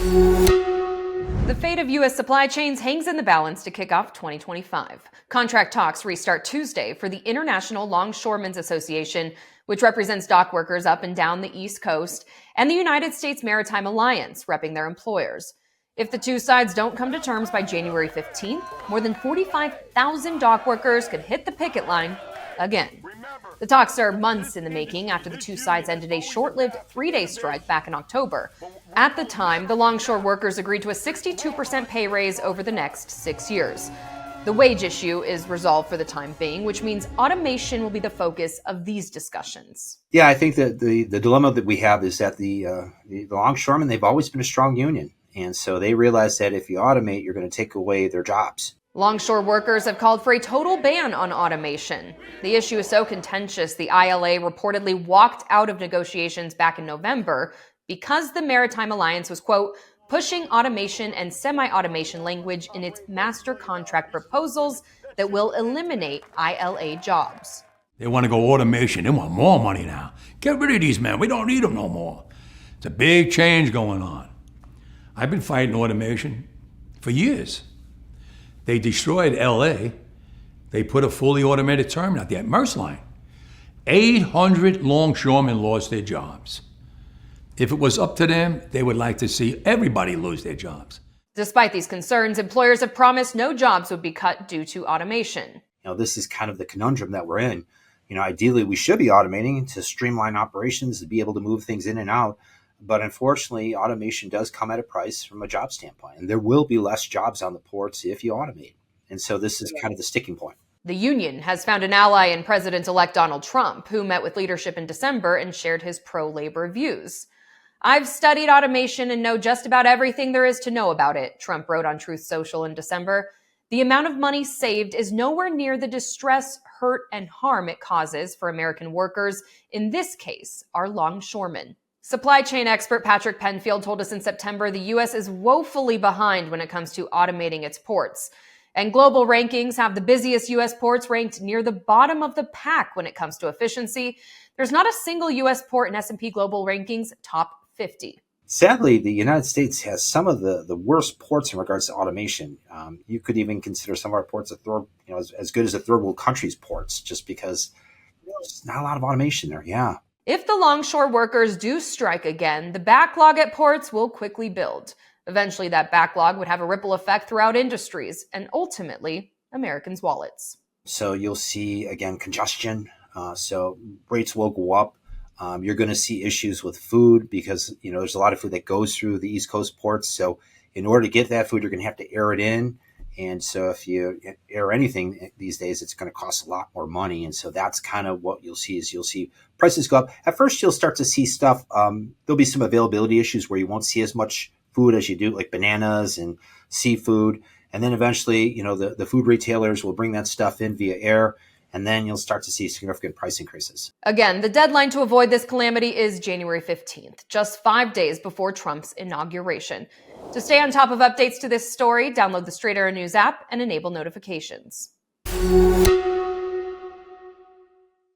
The fate of U.S. supply chains hangs in the balance to kick off 2025. Contract talks restart Tuesday for the International Longshoremen's Association, which represents dock workers up and down the East Coast, and the United States Maritime Alliance, repping their employers. If the two sides don't come to terms by January 15th, more than 45,000 dock workers could hit the picket line again. The talks are months in the making after the two sides ended a short-lived 3-day strike back in October. At the time, the longshore workers agreed to a 62% pay raise over the next 6 years. The wage issue is resolved for the time being, which means automation will be the focus of these discussions. Yeah, I think that the dilemma that we have is that the longshoremen, they've always been a strong union. And so they realize that if you automate, you're going to take away their jobs. Longshore workers have called for a total ban on automation. The issue is so contentious, the ILA reportedly walked out of negotiations back in November because the Maritime Alliance was, quote, pushing automation and semi-automation language in its master contract proposals that will eliminate ILA jobs. They want to go automation. They want more money now. Get rid of these men. We don't need them no more. It's a big change going on. I've been fighting automation for years. They destroyed LA. They put a fully automated terminal at the Maersk line. 800 longshoremen lost their jobs. If it was up to them, they would like to see everybody lose their jobs. Despite these concerns, employers have promised no jobs would be cut due to automation. This is kind of the conundrum that we're in. Ideally, we should be automating to streamline operations, to be able to move things in and out. But unfortunately, automation does come at a price from a job standpoint. And there will be less jobs on the ports if you automate. And so this is kind of the sticking point. The union has found an ally in President-elect Donald Trump, who met with leadership in December and shared his pro-labor views. I've studied automation and know just about everything there is to know about it, Trump wrote on Truth Social in December. The amount of money saved is nowhere near the distress, hurt, and harm it causes for American workers, in this case, our longshoremen. Supply chain expert Patrick Penfield told us in September the U.S. is woefully behind when it comes to automating its ports. And global rankings have the busiest U.S. ports ranked near the bottom of the pack when it comes to efficiency. There's not a single U.S. port in S&P Global Rankings top 50. Sadly, the United States has some of the worst ports in regards to automation. You could even consider some of our ports as good as a third world country's ports, just because there's not a lot of automation there. Yeah. If the longshore workers do strike again, the backlog at ports will quickly build. Eventually, that backlog would have a ripple effect throughout industries and ultimately Americans' wallets. So you'll see, again, congestion. So rates will go up. You're going to see issues with food because, there's a lot of food that goes through the East Coast ports. So in order to get that food, you're going to have to air it in. And so if you air anything these days, it's going to cost a lot more money. And so that's kind of what you'll see prices go up. At first, you'll start to see stuff. There'll be some availability issues where you won't see as much food as you do, like bananas and seafood. And then eventually, the food retailers will bring that stuff in via air. And then you'll start to see significant price increases. Again, the deadline to avoid this calamity is January 15th, just 5 days before Trump's inauguration. To stay on top of updates to this story, download the Straight Arrow News app and enable notifications.